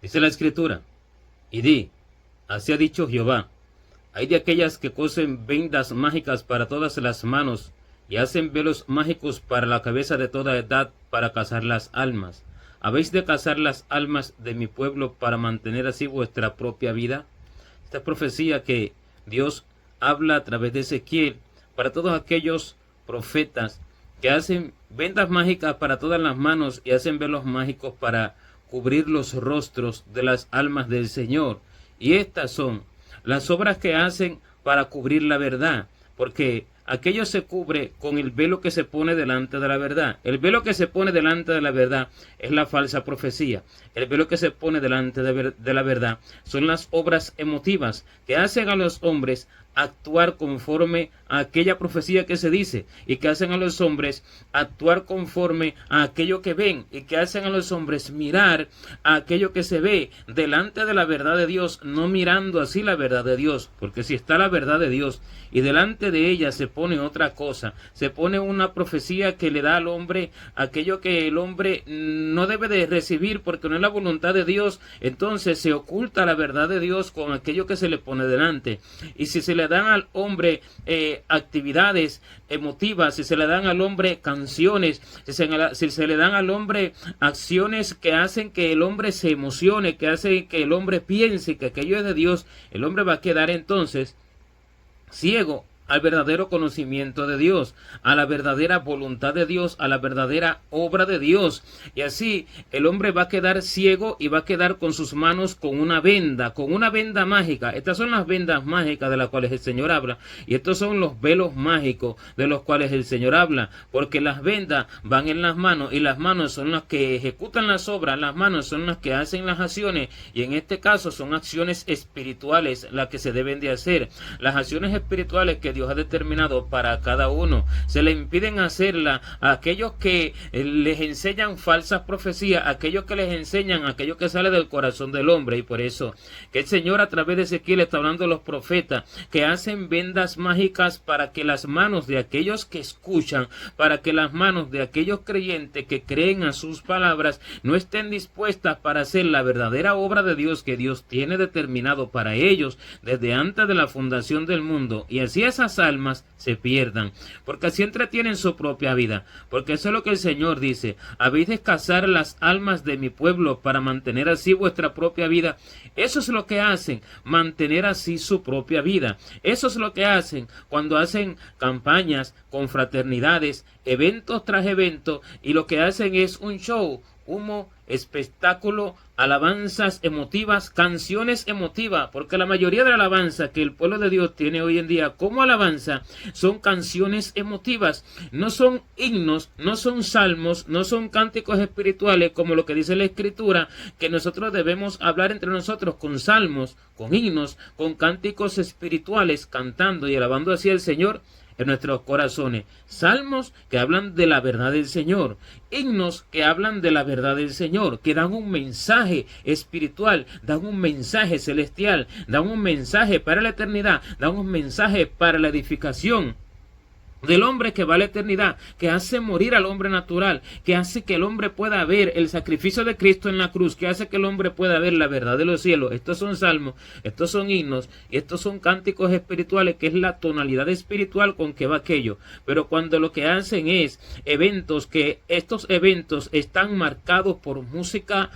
Dice la Escritura, y di, así ha dicho Jehová, hay de aquellas que cosen vendas mágicas para todas las manos, y hacen velos mágicos para la cabeza de toda edad para cazar las almas. ¿Habéis de cazar las almas de mi pueblo para mantener así vuestra propia vida? Esta profecía que Dios habla a través de Ezequiel para todos aquellos profetas que hacen vendas mágicas para todas las manos y hacen velos mágicos para cubrir los rostros de las almas del Señor. Y estas son las obras que hacen para cubrir la verdad, porque aquello se cubre con el velo que se pone delante de la verdad. El velo que se pone delante de la verdad es la falsa profecía. El velo que se pone delante de la verdad son las obras emotivas que hacen a los hombres actuar conforme a aquella profecía que se dice, y que hacen a los hombres actuar conforme a aquello que ven, y que hacen a los hombres mirar a aquello que se ve delante de la verdad de Dios, no mirando así la verdad de Dios, porque si está la verdad de Dios y delante de ella se pone otra cosa, se pone una profecía que le da al hombre aquello que el hombre no debe de recibir porque no es la voluntad de Dios, entonces se oculta la verdad de Dios con aquello que se le pone delante. Y si se le dan al hombre actividades emotivas, si se le dan al hombre canciones, si se le dan al hombre acciones que hacen que el hombre se emocione, que hacen que el hombre piense que aquello es de Dios, el hombre va a quedar entonces ciego al verdadero conocimiento de Dios, a la verdadera voluntad de Dios, a la verdadera obra de Dios. Y así el hombre va a quedar ciego y va a quedar con sus manos con una venda mágica. Estas son las vendas mágicas de las cuales el Señor habla. Y estos son los velos mágicos de los cuales el Señor habla. Porque las vendas van en las manos y las manos son las que ejecutan las obras, las manos son las que hacen las acciones. Y en este caso son acciones espirituales las que se deben de hacer. Las acciones espirituales que Dios ha determinado para cada uno. Se le impiden hacerla a aquellos que les enseñan falsas profecías, a aquellos que les enseñan aquello que sale del corazón del hombre. Y por eso que el Señor a través de Ezequiel está hablando de los profetas que hacen vendas mágicas para que las manos de aquellos que escuchan, para que las manos de aquellos creyentes que creen a sus palabras no estén dispuestas para hacer la verdadera obra de Dios que Dios tiene determinado para ellos desde antes de la fundación del mundo. Y así esas almas se pierdan, porque así entretienen su propia vida, porque eso es lo que el Señor dice: habéis de cazar las almas de mi pueblo para mantener así vuestra propia vida. Eso es lo que hacen, mantener así su propia vida. Eso es lo que hacen cuando hacen campañas, confraternidades, eventos tras eventos, y lo que hacen es un show, humo, espectáculo, alabanzas emotivas, canciones emotivas, porque la mayoría de la alabanza que el pueblo de Dios tiene hoy en día como alabanza son canciones emotivas, no son himnos, no son salmos, no son cánticos espirituales como lo que dice la Escritura, que nosotros debemos hablar entre nosotros con salmos, con himnos, con cánticos espirituales, cantando y alabando así al Señor en nuestros corazones. Salmos que hablan de la verdad del Señor, himnos que hablan de la verdad del Señor, que dan un mensaje espiritual, dan un mensaje celestial, dan un mensaje para la eternidad, dan un mensaje para la edificación del hombre que va a la eternidad, que hace morir al hombre natural, que hace que el hombre pueda ver el sacrificio de Cristo en la cruz, que hace que el hombre pueda ver la verdad de los cielos. Estos son salmos, estos son himnos y estos son cánticos espirituales, que es la tonalidad espiritual con que va aquello. Pero cuando lo que hacen es eventos, que estos eventos están marcados por música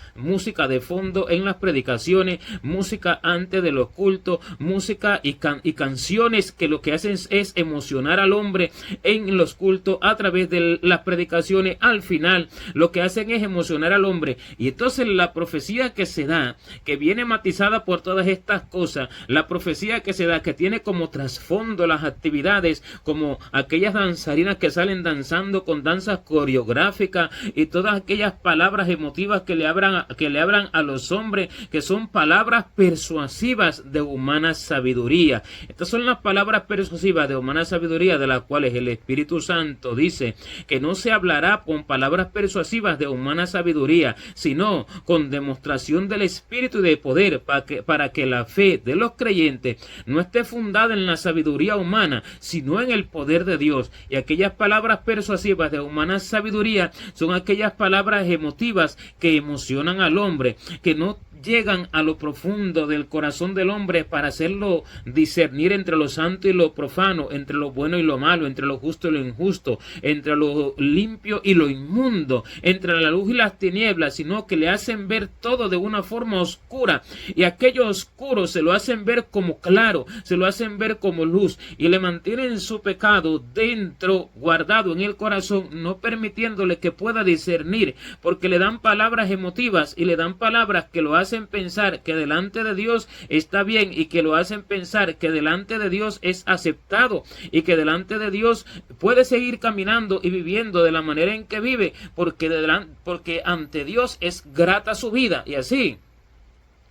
de fondo en las predicaciones, música antes de los cultos, música y canciones que lo que hacen es emocionar al hombre en los cultos a través de las predicaciones, al final lo que hacen es emocionar al hombre. Y entonces la profecía que se da, que viene matizada por todas estas cosas, la profecía que se da, que tiene como trasfondo las actividades, como aquellas danzarinas que salen danzando con danzas coreográficas y todas aquellas palabras emotivas que le hablan a los hombres, que son palabras persuasivas de humana sabiduría. Estas son las palabras persuasivas de humana sabiduría, de las cuales el Espíritu Santo dice que no se hablará con palabras persuasivas de humana sabiduría, sino con demostración del Espíritu y de poder, para que la fe de los creyentes no esté fundada en la sabiduría humana, sino en el poder de Dios. Y aquellas palabras persuasivas de humana sabiduría son aquellas palabras emotivas que emocionan al hombre, que no llegan a lo profundo del corazón del hombre para hacerlo discernir entre lo santo y lo profano, entre lo bueno y lo malo, entre lo justo y lo injusto, entre lo limpio y lo inmundo, entre la luz y las tinieblas, sino que le hacen ver todo de una forma oscura, y aquello oscuro se lo hacen ver como claro, se lo hacen ver como luz, y le mantienen su pecado dentro, guardado en el corazón, no permitiéndole que pueda discernir, porque le dan palabras emotivas y le dan palabras que lo hacen pensar que delante de Dios está bien, y que lo hacen pensar que delante de Dios es aceptado, y que delante de Dios puede seguir caminando y viviendo de la manera en que vive, porque ante Dios es grata su vida. Y así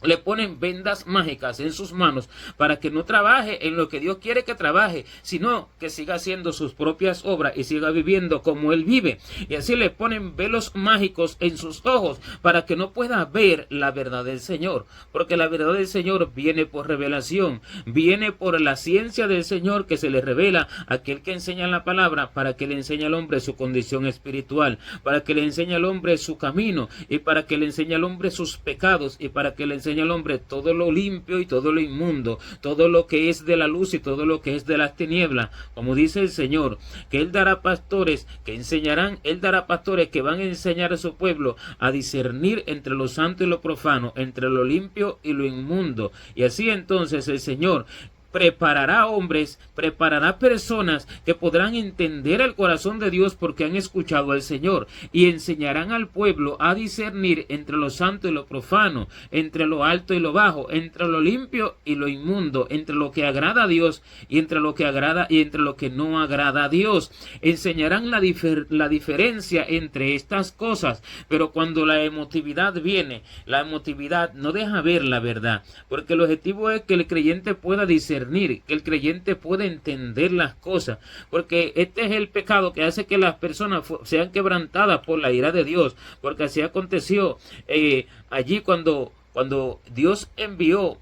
le ponen vendas mágicas en sus manos para que no trabaje en lo que Dios quiere que trabaje, sino que siga haciendo sus propias obras y siga viviendo como Él vive. Y así le ponen velos mágicos en sus ojos para que no pueda ver la verdad del Señor, porque la verdad del Señor viene por revelación, viene por la ciencia del Señor que se le revela a aquel que enseña la palabra, para que le enseñe al hombre su condición espiritual, para que le enseñe al hombre su camino, y para que le enseñe al hombre sus pecados, y para que le enseña al hombre todo lo limpio y todo lo inmundo, todo lo que es de la luz y todo lo que es de las tinieblas, como dice el Señor, que Él dará pastores que enseñarán, Él dará pastores que van a enseñar a su pueblo a discernir entre lo santo y lo profano, entre lo limpio y lo inmundo. Y así entonces el Señor preparará hombres, preparará personas que podrán entender el corazón de Dios porque han escuchado al Señor, y enseñarán al pueblo a discernir entre lo santo y lo profano, entre lo alto y lo bajo, entre lo limpio y lo inmundo, entre lo que agrada a Dios y entre lo que agrada y entre lo que no agrada a Dios. Enseñarán la diferencia entre estas cosas, pero cuando la emotividad viene, la emotividad no deja ver la verdad, porque el objetivo es que el creyente pueda discernir, que el creyente pueda entender las cosas, porque este es el pecado que hace que las personas sean quebrantadas por la ira de Dios, porque así aconteció allí cuando Dios envió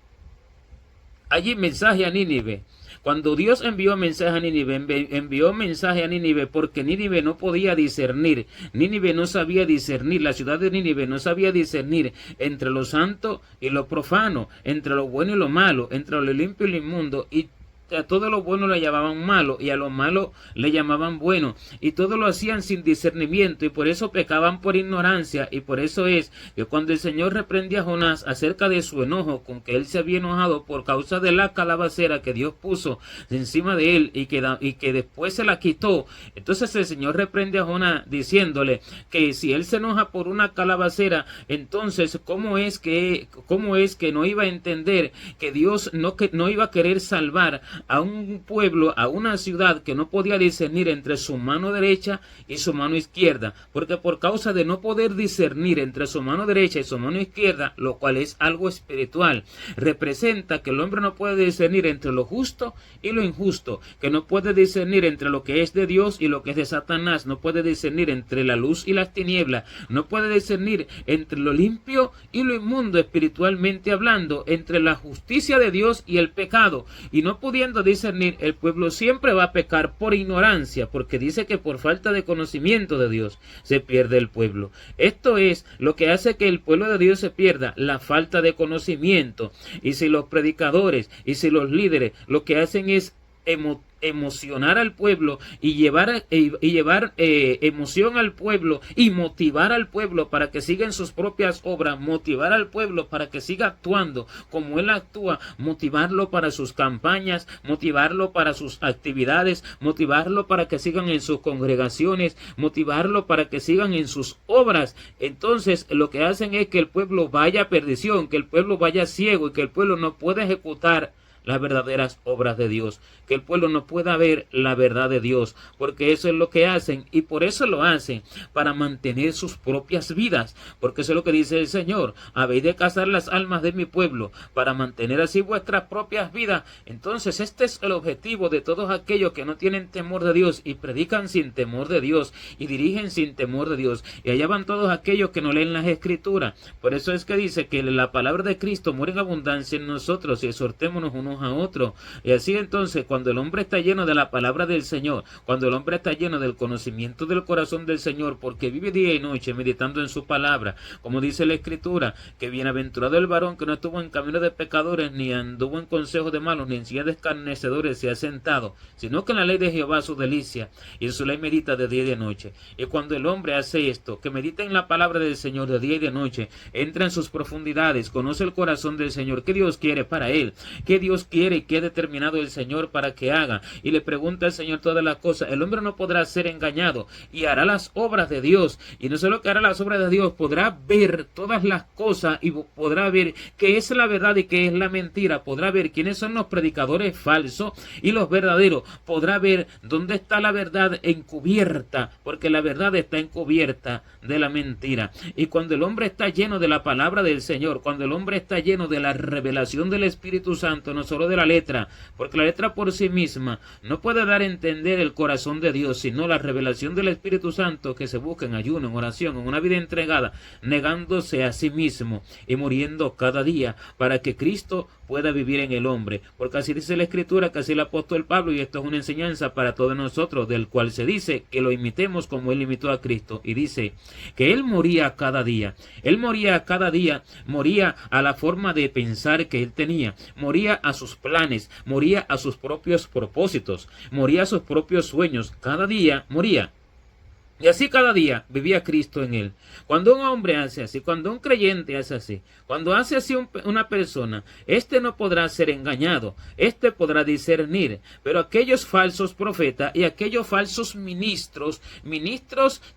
allí mensaje a Nínive. Cuando Dios envió mensaje a Nínive, envió mensaje a Nínive porque Nínive no podía discernir. Nínive no sabía discernir, la ciudad de Nínive no sabía discernir entre lo santo y lo profano, entre lo bueno y lo malo, entre lo limpio y lo inmundo, y a todo lo bueno le llamaban malo y a lo malo le llamaban bueno, y todo lo hacían sin discernimiento, y por eso pecaban por ignorancia. Y por eso es que cuando el Señor reprendía a Jonás acerca de su enojo con que él se había enojado por causa de la calabacera que Dios puso encima de él y que después se la quitó, entonces el Señor reprende a Jonás diciéndole que si él se enoja por una calabacera, entonces cómo es que no iba a entender que Dios no iba a querer salvar a un pueblo, a una ciudad que no podía discernir entre su mano derecha y su mano izquierda, porque por causa de no poder discernir entre su mano derecha y su mano izquierda, lo cual es algo espiritual, representa que el hombre no puede discernir entre lo justo y lo injusto, que no puede discernir entre lo que es de Dios y lo que es de Satanás, no puede discernir entre la luz y las tinieblas, no puede discernir entre lo limpio y lo inmundo espiritualmente hablando, entre la justicia de Dios y el pecado, y no pudiendo discernir, el pueblo siempre va a pecar por ignorancia, porque dice que por falta de conocimiento de Dios se pierde el pueblo. Esto es lo que hace que el pueblo de Dios se pierda, la falta de conocimiento. Y si los predicadores y si los líderes lo que hacen es emocionar al pueblo y llevar emoción al pueblo y motivar al pueblo para que siga en sus propias obras, motivar al pueblo para que siga actuando como él actúa, motivarlo para sus campañas, motivarlo para sus actividades, motivarlo para que sigan en sus congregaciones, motivarlo para que sigan en sus obras. Entonces lo que hacen es que el pueblo vaya a perdición, que el pueblo vaya ciego y que el pueblo no pueda ejecutar las verdaderas obras de Dios, que el pueblo no pueda ver la verdad de Dios, porque eso es lo que hacen, y por eso lo hacen, para mantener sus propias vidas, porque eso es lo que dice el Señor: habéis de cazar las almas de mi pueblo, para mantener así vuestras propias vidas. Entonces este es el objetivo de todos aquellos que no tienen temor de Dios y predican sin temor de Dios y dirigen sin temor de Dios, y allá van todos aquellos que no leen las Escrituras. Por eso es que dice que la palabra de Cristo muere en abundancia en nosotros, y exhortémonos unos unos a otros. Y así entonces, cuando el hombre está lleno de la palabra del Señor, cuando el hombre está lleno del conocimiento del corazón del Señor, porque vive día y noche meditando en su palabra, como dice la Escritura, que bienaventurado el varón que no estuvo en camino de pecadores, ni anduvo en consejo de malos, ni en silla de escarnecedores se ha sentado, sino que en la ley de Jehová su delicia, y en su ley medita de día y de noche. Y cuando el hombre hace esto, que medita en la palabra del Señor de día y de noche, entra en sus profundidades, conoce el corazón del Señor, qué Dios quiere para él, qué Dios quiere y qué ha determinado el Señor para que haga, y le pregunta al Señor todas las cosas. El hombre no podrá ser engañado y hará las obras de Dios, y no solo que hará las obras de Dios, podrá ver todas las cosas y podrá ver qué es la verdad y qué es la mentira, podrá ver quiénes son los predicadores falsos y los verdaderos, podrá ver dónde está la verdad encubierta, porque la verdad está encubierta de la mentira. Y cuando el hombre está lleno de la palabra del Señor, cuando el hombre está lleno de la revelación del Espíritu Santo, no solo de la letra, porque la letra por sí misma no puede dar a entender el corazón de Dios, sino la revelación del Espíritu Santo que se busca en ayuno, en oración, en una vida entregada, negándose a sí mismo y muriendo cada día para que Cristo pueda vivir en el hombre, porque así dice la Escritura, que así el apóstol Pablo, y esto es una enseñanza para todos nosotros, del cual se dice que lo imitemos como él imitó a Cristo, y dice que él moría cada día, moría a la forma de pensar que él tenía, moría a sus planes, moría a sus propios propósitos, moría a sus propios sueños, cada día moría. Y así cada día vivía Cristo en él. Cuando un hombre hace así, cuando un creyente hace así, cuando hace así una persona, este no podrá ser engañado, este podrá discernir, pero aquellos falsos profetas y aquellos falsos ministros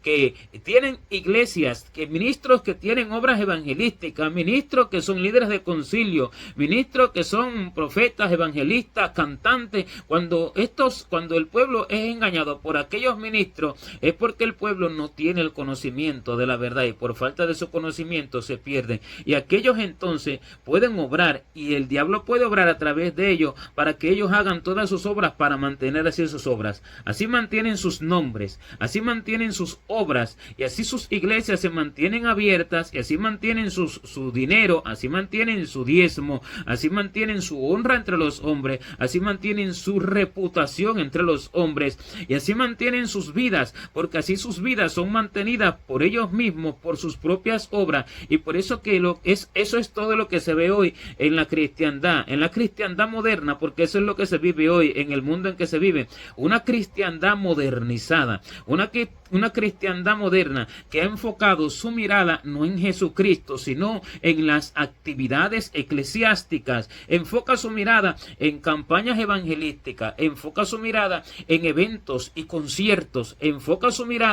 que tienen iglesias, ministros que tienen obras evangelísticas, ministros que son líderes de concilio, ministros que son profetas, evangelistas, cantantes, cuando el pueblo es engañado por aquellos ministros, es porque el pueblo no tiene el conocimiento de la verdad y por falta de su conocimiento se pierden, y aquellos entonces pueden obrar y el diablo puede obrar a través de ellos para que ellos hagan todas sus obras para mantener así sus obras. Así mantienen sus nombres, así mantienen sus obras y así sus iglesias se mantienen abiertas y así mantienen su dinero, así mantienen su diezmo, así mantienen su honra entre los hombres, así mantienen su reputación entre los hombres y así mantienen sus vidas, porque así sus vidas son mantenidas por ellos mismos, por sus propias obras, y por eso que eso es todo lo que se ve hoy en la cristiandad moderna, porque eso es lo que se vive hoy en el mundo en que se vive, una cristiandad modernizada, una cristiandad moderna que ha enfocado su mirada no en Jesucristo, sino en las actividades eclesiásticas, enfoca su mirada en campañas evangelísticas, enfoca su mirada en eventos y conciertos, enfoca su mirada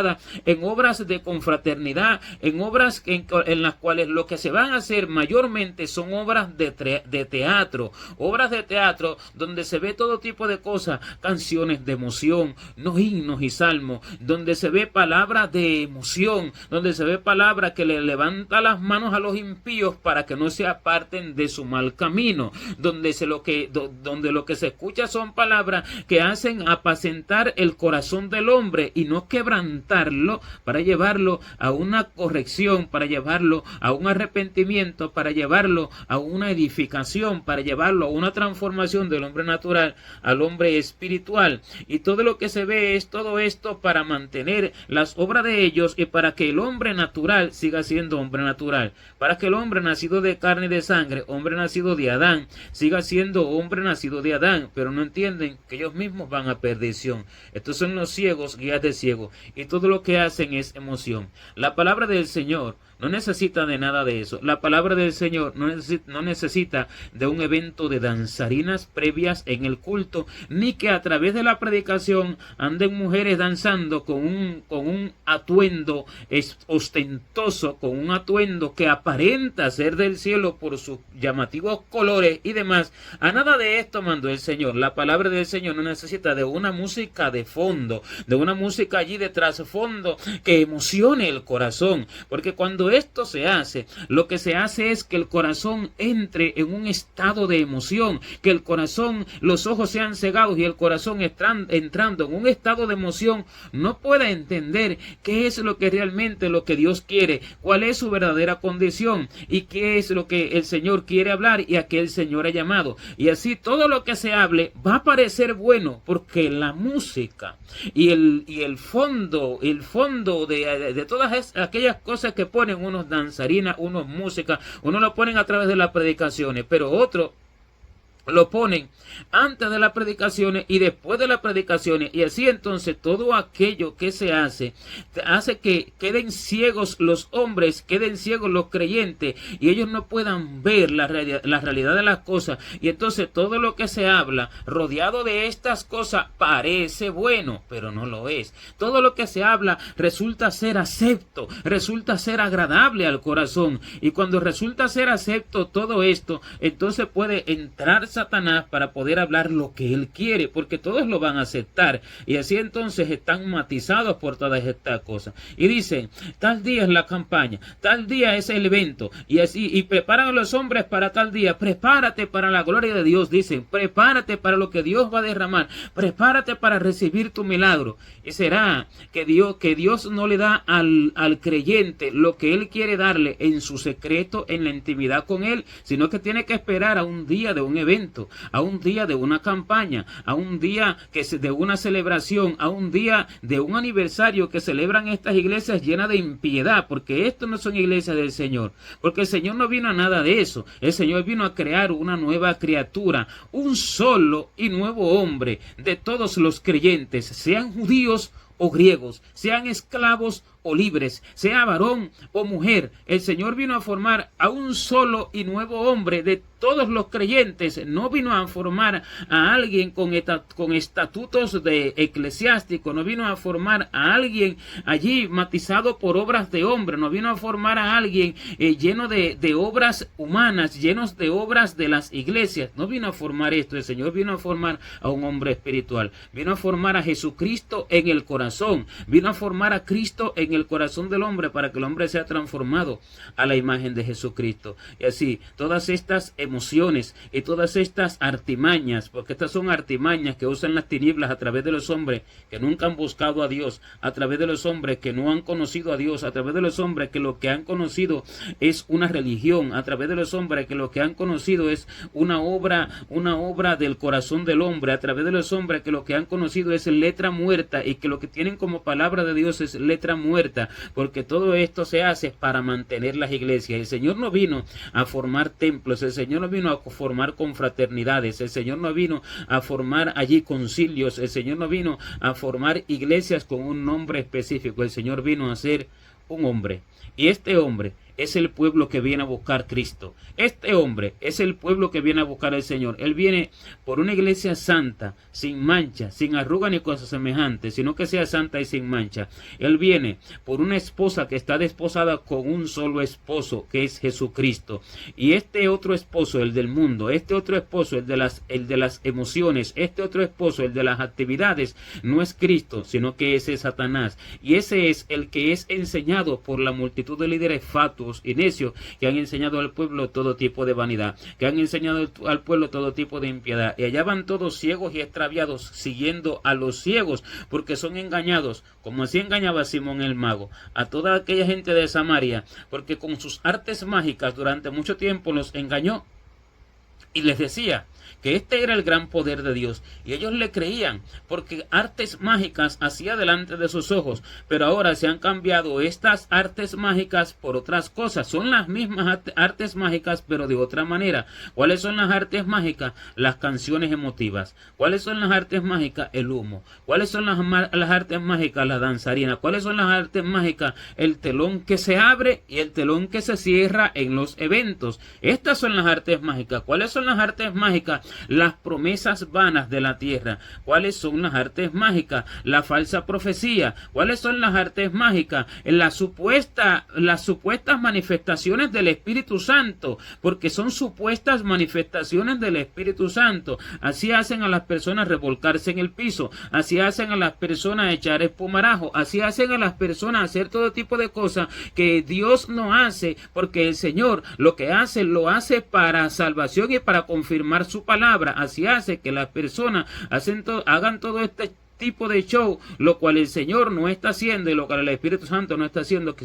en obras de confraternidad, en obras en las cuales lo que se van a hacer mayormente son obras de teatro, donde se ve todo tipo de cosas, canciones de emoción, no himnos y salmos, donde se ve palabras de emoción, donde se ve palabras que le levanta las manos a los impíos para que no se aparten de su mal camino, donde lo que se escucha son palabras que hacen apacentar el corazón del hombre y no quebrantarlo para llevarlo a una corrección, para llevarlo a un arrepentimiento, para llevarlo a una edificación, para llevarlo a una transformación del hombre natural al hombre espiritual. Y todo lo que se ve es todo esto para mantener las obras de ellos y para que el hombre natural siga siendo hombre natural, para que el hombre nacido de carne y de sangre, hombre nacido de Adán, siga siendo hombre nacido de Adán, pero no entienden que ellos mismos van a perdición. Estos son los ciegos, guías de ciegos, y todo lo que hacen es emoción. La palabra del Señor no necesita de nada de eso. La palabra del Señor no necesita de un evento de danzarinas previas en el culto, ni que a través de la predicación anden mujeres danzando con un atuendo ostentoso, con un atuendo que aparenta ser del cielo por sus llamativos colores y demás. A nada de esto mandó el Señor. La palabra del Señor no necesita de una música de fondo, de una música allí de trasfondo que emocione el corazón, porque cuando esto se hace, lo que se hace es que el corazón entre en un estado de emoción, que el corazón, los ojos sean cegados y el corazón entrando en un estado de emoción, no pueda entender qué es lo que realmente lo que Dios quiere, cuál es su verdadera condición y qué es lo que el Señor quiere hablar y a qué el Señor ha llamado. Y así todo lo que se hable va a parecer bueno, porque la música y el fondo de todas aquellas cosas que ponen unos danzarinas, unos música, uno lo ponen a través de las predicaciones, pero otro lo ponen antes de las predicaciones y después de las predicaciones, y así entonces todo aquello que se hace que queden ciegos los hombres, queden ciegos los creyentes, y ellos no puedan ver la realidad de las cosas, y entonces todo lo que se habla rodeado de estas cosas parece bueno, pero no lo es. Todo lo que se habla resulta ser acepto, resulta ser agradable al corazón, y cuando resulta ser acepto todo esto, entonces puede entrar Satanás para poder hablar lo que él quiere, porque todos lo van a aceptar, y así entonces están matizados por todas estas cosas, y dicen, tal día es la campaña, tal día es el evento, y así, y preparan a los hombres para tal día. Prepárate para la gloria de Dios, dicen, prepárate para lo que Dios va a derramar, prepárate para recibir tu milagro. Y será que Dios no le da al creyente lo que él quiere darle en su secreto, en la intimidad con él, sino que tiene que esperar a un día de un evento, a un día de una campaña, a un día de una celebración, a un día de un aniversario que celebran estas iglesias llenas de impiedad, porque esto no son iglesias del Señor, porque el Señor no vino a nada de eso. El Señor vino a crear una nueva criatura, un solo y nuevo hombre de todos los creyentes, sean judíos o griegos, sean esclavos o libres, sea varón o mujer. El Señor vino a formar a un solo y nuevo hombre de todos los creyentes. No vino a formar a alguien con estatutos de eclesiástico, no vino a formar a alguien allí matizado por obras de hombre, no vino a formar a alguien lleno de obras humanas, llenos de obras de las iglesias. No vino a formar esto. El Señor vino a formar a un hombre espiritual, vino a formar a Jesucristo en el corazón, vino a formar a Cristo en el corazón del hombre para que el hombre sea transformado a la imagen de Jesucristo. Y así todas estas emociones y todas estas artimañas, porque estas son artimañas que usan las tinieblas a través de los hombres que nunca han buscado a Dios, a través de los hombres que no han conocido a Dios, a través de los hombres que lo que han conocido es una religión, a través de los hombres que lo que han conocido es una obra del corazón del hombre, a través de los hombres que lo que han conocido es letra muerta y que lo que tienen como palabra de Dios es letra muerta, porque todo esto se hace para mantener las iglesias. El Señor no vino a formar templos, el Señor no vino a formar confraternidades, el Señor no vino a formar allí concilios, el Señor no vino a formar iglesias con un nombre específico. El Señor vino a ser un hombre, y este hombre es el pueblo que viene a buscar Cristo. Este hombre es el pueblo que viene a buscar al Señor. Él viene por una iglesia santa, sin mancha, sin arruga ni cosas semejantes, sino que sea santa y sin mancha. Él viene por una esposa que está desposada con un solo esposo, que es Jesucristo. Y este otro esposo, el del mundo, este otro esposo, el de las emociones, este otro esposo, el de las actividades, no es Cristo, sino que ese es Satanás. Y ese es el que es enseñado por la multitud de líderes fatuos y necios que han enseñado al pueblo todo tipo de vanidad, que han enseñado al pueblo todo tipo de impiedad, y allá van todos ciegos y extraviados siguiendo a los ciegos, porque son engañados, como así engañaba Simón el mago a toda aquella gente de Samaria, porque con sus artes mágicas durante mucho tiempo los engañó y les decía que este era el gran poder de Dios, y ellos le creían, porque artes mágicas hacía delante de sus ojos, pero ahora se han cambiado estas artes mágicas por otras cosas. Son las mismas artes mágicas, pero de otra manera. ¿Cuáles son las artes mágicas? Las canciones emotivas. ¿Cuáles son las artes mágicas? El humo. ¿Cuáles son las artes mágicas? La danzarina. ¿Cuáles son las artes mágicas? El telón que se abre y el telón que se cierra en los eventos. Estas son las artes mágicas. ¿Cuáles son son las artes mágicas? Las promesas vanas de la tierra. ¿Cuáles son las artes mágicas? La falsa profecía. ¿Cuáles son las artes mágicas? Las supuestas manifestaciones del Espíritu Santo, porque son supuestas manifestaciones del Espíritu Santo. Así hacen a las personas revolcarse en el piso, así hacen a las personas echar espumarajo, así hacen a las personas hacer todo tipo de cosas que Dios no hace, porque el Señor lo que hace, lo hace para salvación y para confirmar su palabra. Así hace que las personas hagan todo este tipo de show, lo cual el Señor no está haciendo y lo cual el Espíritu Santo no está haciendo,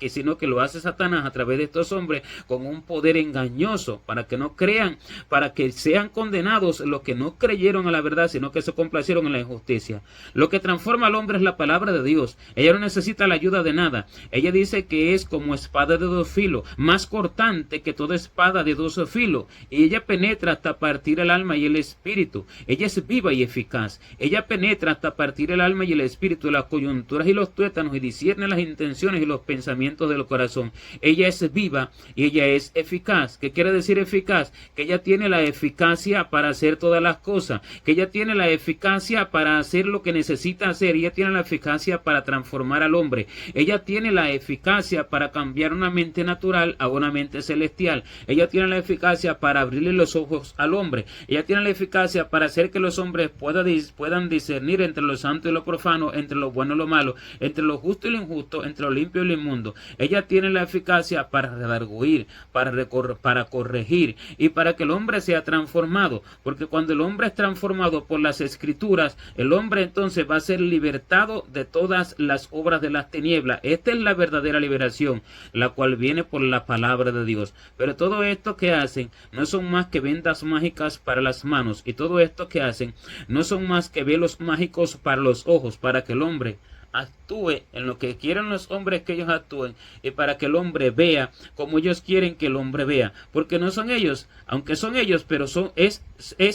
sino que lo hace Satanás a través de estos hombres con un poder engañoso, para que no crean, para que sean condenados los que no creyeron a la verdad, sino que se complacieron en la injusticia. Lo que transforma al hombre es la palabra de Dios. Ella no necesita la ayuda de nada. Ella dice que es como espada de dos filos, más cortante que toda espada de dos filos, y ella penetra hasta partir el alma y el espíritu. Ella es viva y eficaz. Ella penetra hasta partir el alma y el espíritu, las coyunturas y los tuétanos, y discierne las intenciones y los pensamientos del corazón. Ella es viva y ella es eficaz. ¿Qué quiere decir eficaz? Que ella tiene la eficacia para hacer todas las cosas, que ella tiene la eficacia para hacer lo que necesita hacer, ella tiene la eficacia para transformar al hombre, ella tiene la eficacia para cambiar una mente natural a una mente celestial, ella tiene la eficacia para abrirle los ojos al hombre, ella tiene la eficacia para hacer que los hombres puedan discernir entre lo santo y lo profano, entre lo bueno y lo malo, entre lo justo y lo injusto, entre lo limpio y lo inmundo. Ella tiene la eficacia para redarguir, para corregir y para que el hombre sea transformado, porque cuando el hombre es transformado por las escrituras, el hombre entonces va a ser libertado de todas las obras de las tinieblas. Esta es la verdadera liberación, la cual viene por la palabra de Dios. Pero todo esto que hacen no son más que vendas mágicas para las manos, y todo esto que hacen no son más que velos mágicos para los ojos, para que el hombre actúe en lo que quieren los hombres que ellos actúen, y para que el hombre vea como ellos quieren que el hombre vea, porque no son ellos, aunque son ellos, pero es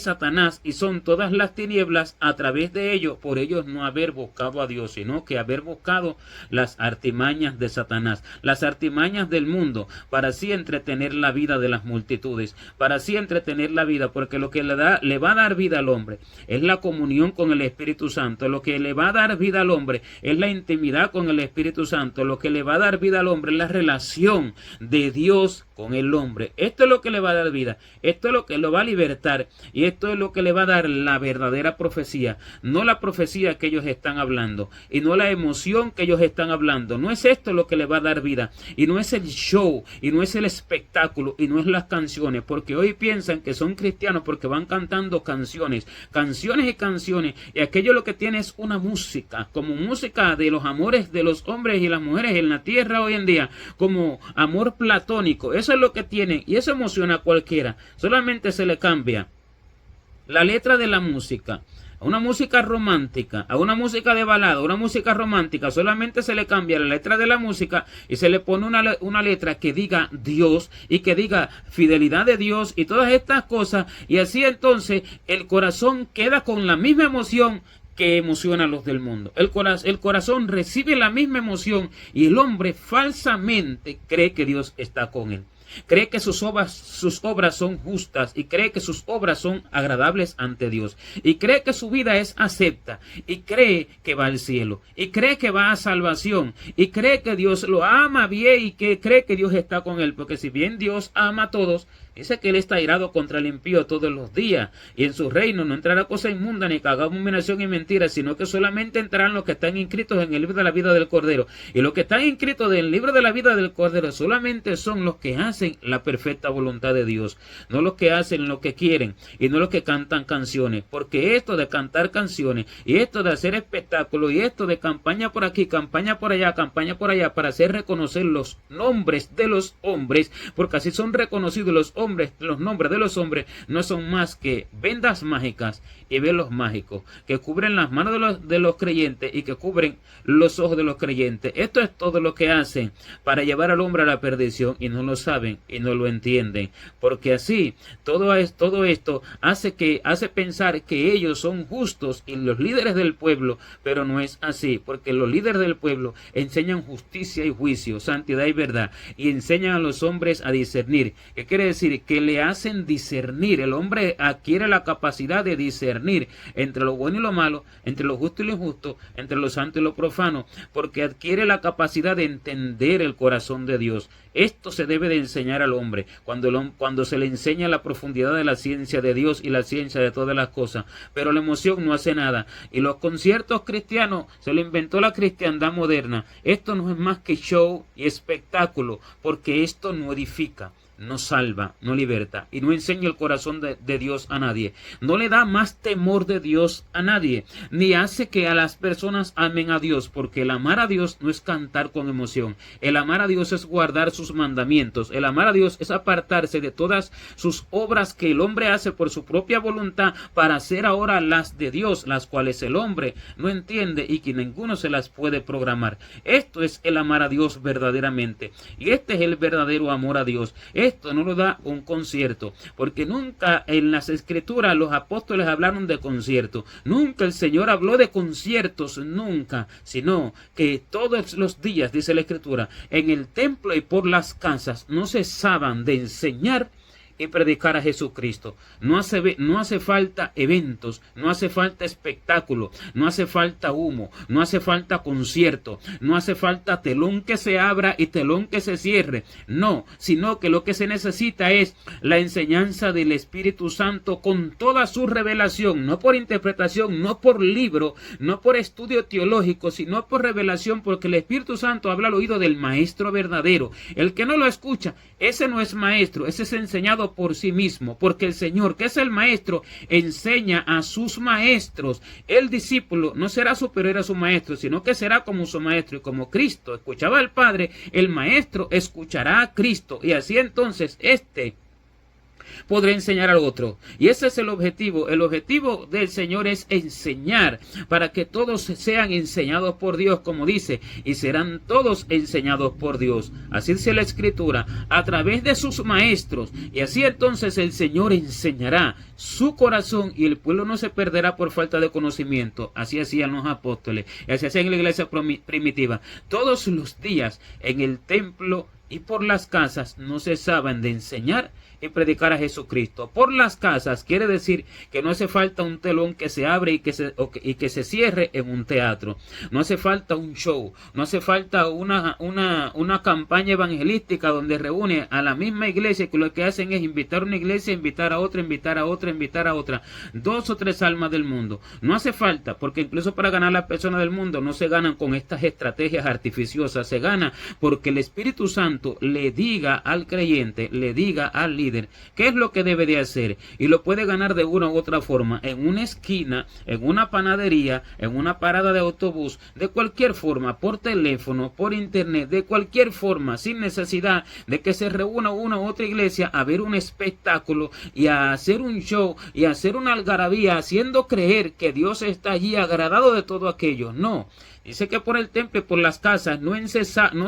Satanás, y son todas las tinieblas a través de ellos, por ellos no haber buscado a Dios, sino que haber buscado las artimañas de Satanás, las artimañas del mundo, para así entretener la vida de las multitudes, para así entretener la vida, porque lo que le va a dar vida al hombre es la comunión con el Espíritu Santo, lo que le va a dar vida al hombre es la intimidad con el Espíritu Santo, lo que le va a dar vida al hombre es la relación de Dios con el hombre. Esto es lo que le va a dar vida, esto es lo que lo va a libertar, y esto es lo que le va a dar la verdadera profecía, no la profecía que ellos están hablando, y no la emoción que ellos están hablando. No es esto lo que le va a dar vida, y no es el show, y no es el espectáculo, y no es las canciones, porque hoy piensan que son cristianos porque van cantando canciones y canciones, y aquello lo que tiene es una música, como música de los amores de los hombres y las mujeres en la tierra hoy en día, como amor platónico. Eso es lo que tienen, y eso emociona a cualquiera. Solamente se le cambia la letra de la música a una música romántica, a una música de balada, a una música romántica. Solamente se le cambia la letra de la música y se le pone una letra que diga Dios y que diga fidelidad de Dios y todas estas cosas, y así entonces el corazón queda con la misma emoción que emociona a los del mundo. El corazón recibe la misma emoción, y el hombre falsamente cree que Dios está con él. Cree que sus obras son justas, y cree que sus obras son agradables ante Dios, y cree que su vida es acepta, y cree que va al cielo, y cree que va a salvación, y cree que Dios lo ama bien, y que cree que Dios está con él, porque si bien Dios ama a todos, dice que él está irado contra el impío todos los días, y en su reino no entrará cosa inmunda, ni que haga abominación y mentira, sino que solamente entrarán los que están inscritos en el libro de la vida del Cordero. Y los que están inscritos en el libro de la vida del Cordero solamente son los que hacen la perfecta voluntad de Dios, no los que hacen lo que quieren, y no los que cantan canciones, porque esto de cantar canciones, y esto de hacer espectáculos, y esto de campaña por aquí, campaña por allá, para hacer reconocer los nombres de los hombres, porque así son reconocidos los nombres de los hombres, no son más que vendas mágicas y velos mágicos que cubren las manos de los creyentes y que cubren los ojos de los creyentes. Esto es todo lo que hacen para llevar al hombre a la perdición, y no lo saben y no lo entienden, porque así todo esto hace pensar que ellos son justos y los líderes del pueblo, pero no es así, porque los líderes del pueblo enseñan justicia y juicio, santidad y verdad, y enseñan a los hombres a discernir. ¿Qué quiere decir? decir que le hacen discernir. El hombre adquiere la capacidad de discernir entre lo bueno y lo malo, entre lo justo y lo injusto, entre lo santo y lo profano, porque adquiere la capacidad de entender el corazón de Dios. Esto se debe de enseñar al hombre, cuando se le enseña la profundidad de la ciencia de Dios y la ciencia de todas las cosas, pero la emoción no hace nada. Y los conciertos cristianos se lo inventó la cristiandad moderna. Esto no es más que show y espectáculo, porque esto no edifica, no salva, no liberta y no enseña el corazón de Dios a nadie. No le da más temor de Dios a nadie, ni hace que a las personas amen a Dios, porque el amar a Dios no es cantar con emoción. El amar a Dios es guardar sus mandamientos. El amar a Dios es apartarse de todas sus obras que el hombre hace por su propia voluntad para hacer ahora las de Dios, las cuales el hombre no entiende y que ninguno se las puede programar. Esto es el amar a Dios verdaderamente, y este es el verdadero amor a Dios. Esto no lo da un concierto, porque nunca en las escrituras los apóstoles hablaron de concierto, nunca el Señor habló de conciertos, nunca, sino que todos los días, dice la escritura, en el templo y por las casas no cesaban de enseñar y predicar a Jesucristo. No hace falta eventos, no hace falta espectáculo, no hace falta humo, no hace falta concierto, no hace falta telón que se abra y telón que se cierre. No, sino que lo que se necesita es la enseñanza del Espíritu Santo con toda su revelación, no por interpretación, no por libro, no por estudio teológico, sino por revelación, porque el Espíritu Santo habla al oído del maestro verdadero. El que no lo escucha, ese no es maestro, ese es enseñado por sí mismo, porque el Señor, que es el maestro, enseña a sus maestros. El discípulo no será superior a su maestro, sino que será como su maestro, y como Cristo escuchaba al Padre, el maestro escuchará a Cristo, y así entonces podrá enseñar al otro. Y ese es el objetivo. El objetivo del Señor es enseñar, para que todos sean enseñados por Dios, como dice, y serán todos enseñados por Dios. Así dice la Escritura, a través de sus maestros. Y así entonces el Señor enseñará su corazón, y el pueblo no se perderá por falta de conocimiento. Así hacían los apóstoles, y así hacían en la iglesia primitiva. Todos los días en el templo y por las casas no cesaban de enseñar y predicar a Jesucristo. Por las casas quiere decir que no hace falta un telón que se abre y que se cierre en un teatro. No hace falta un show, no hace falta una campaña evangelística donde reúne a la misma iglesia, que lo que hacen es invitar a una iglesia, invitar a otra, invitar a otra, invitar a otra, 2 o 3 almas del mundo. No hace falta, porque incluso para ganar a las personas del mundo no se ganan con estas estrategias artificiosas, se gana porque el Espíritu Santo le diga al creyente, le diga al líder qué es lo que debe de hacer, y lo puede ganar de una u otra forma, en una esquina, en una panadería, en una parada de autobús, de cualquier forma, por teléfono, por internet, de cualquier forma, sin necesidad de que se reúna una u otra iglesia a ver un espectáculo y a hacer un show y a hacer una algarabía, haciendo creer que Dios está allí agradado de todo aquello. No. Dice que por el templo y por las casas no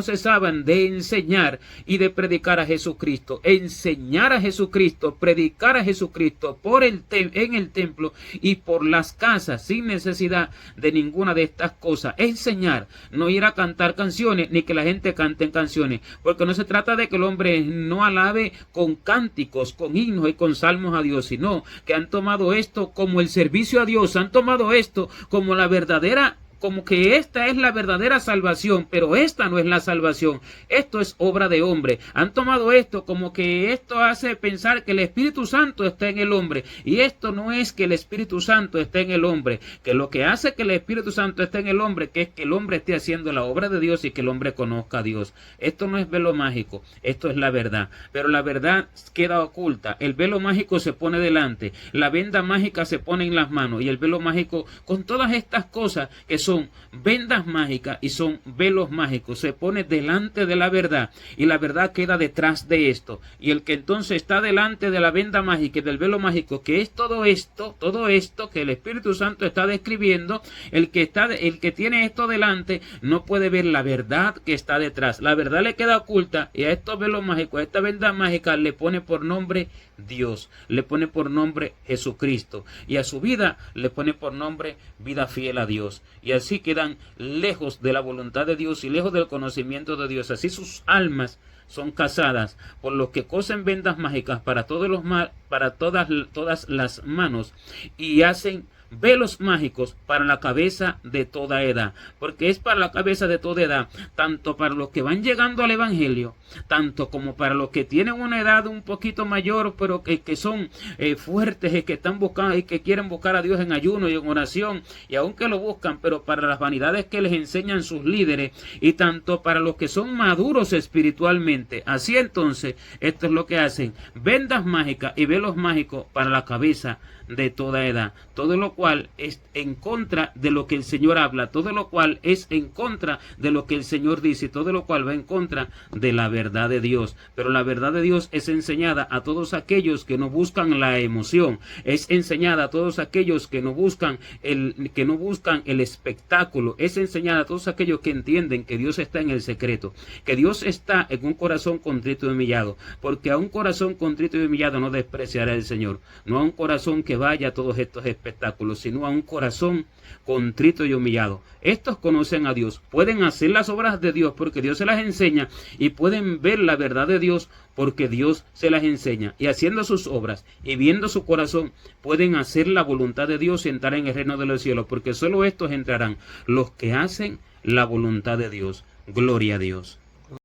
cesaban de enseñar y de predicar a Jesucristo. Enseñar a Jesucristo, predicar a Jesucristo en el templo y por las casas, sin necesidad de ninguna de estas cosas. Enseñar, no ir a cantar canciones, ni que la gente cante canciones, porque no se trata de que el hombre no alabe con cánticos, con himnos y con salmos a Dios, sino que han tomado esto como el servicio a Dios, han tomado esto como la verdadera, como que esta es la verdadera salvación, pero esta no es la salvación. Esto es obra de hombre. Han tomado esto como que esto hace pensar que el Espíritu Santo está en el hombre, y esto no es que el Espíritu Santo esté en el hombre, que lo que hace que el Espíritu Santo esté en el hombre, que es que el hombre esté haciendo la obra de Dios y que el hombre conozca a Dios. Esto no es velo mágico, esto es la verdad, pero la verdad queda oculta. El velo mágico se pone delante, la venda mágica se pone en las manos, y el velo mágico, con todas estas cosas que son vendas mágicas y son velos mágicos, se pone delante de la verdad, y la verdad queda detrás de esto. Y el que entonces está delante de la venda mágica y del velo mágico, que es todo esto que el Espíritu Santo está describiendo, el que tiene esto delante no puede ver la verdad que está detrás. La verdad le queda oculta, y a estos velos mágicos, a esta venda mágica, le pone por nombre Dios, le pone por nombre Jesucristo, y a su vida le pone por nombre vida fiel a Dios. Y así así quedan lejos de la voluntad de Dios y lejos del conocimiento de Dios. Así sus almas son cazadas por los que cosen vendas mágicas para todas las manos y hacen velos mágicos para la cabeza de toda edad, porque es para la cabeza de toda edad, tanto para los que van llegando al evangelio, tanto como para los que tienen una edad un poquito mayor, pero que son fuertes y que están buscando y que quieren buscar a Dios en ayuno y en oración, y aunque lo buscan, pero para las vanidades que les enseñan sus líderes, y tanto para los que son maduros espiritualmente. Así entonces, esto es lo que hacen: vendas mágicas y velos mágicos para la cabeza de toda edad, todo lo cual es en contra de lo que el Señor habla, todo lo cual es en contra de lo que el Señor dice, todo lo cual va en contra de la verdad de Dios. Pero la verdad de Dios es enseñada a todos aquellos que no buscan la emoción, es enseñada a todos aquellos que no buscan el espectáculo, es enseñada a todos aquellos que entienden que Dios está en el secreto, que Dios está en un corazón contrito y humillado, porque a un corazón contrito y humillado no despreciará el Señor, no a un corazón que vaya a todos estos espectáculos, sino a un corazón contrito y humillado. Estos conocen a Dios, pueden hacer las obras de Dios porque Dios se las enseña, y pueden ver la verdad de Dios porque Dios se las enseña, y haciendo sus obras y viendo su corazón pueden hacer la voluntad de Dios y entrar en el reino de los cielos, porque solo estos entrarán, los que hacen la voluntad de Dios. Gloria a Dios.